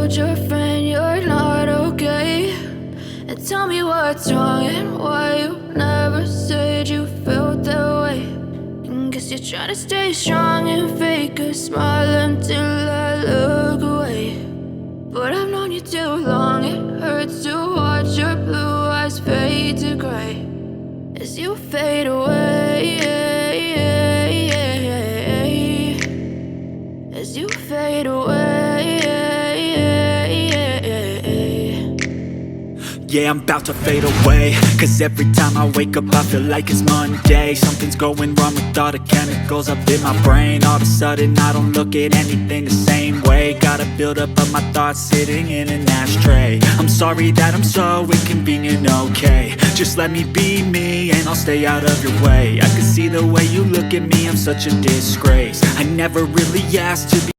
told your friend you're not okay, and tell me what's wrong and why you never said you felt that way. And guess you're trying to stay strong and fake a smile until I look away. But I've known you too long, it hurts to watch your blue eyes fade to gray as you fade away, as you fade away. Yeah, I'm about to fade away, cause every time I wake up I feel like it's Monday. Something's going wrong with all the chemicals up in my brain. All of a sudden I don't look at anything the same way. Got a buildup of my thoughts sitting in an ashtray. I'm sorry that I'm so inconvenient, okay. Just let me be me and I'll stay out of your way. I can see the way you look at me, I'm such a disgrace. I never really asked to be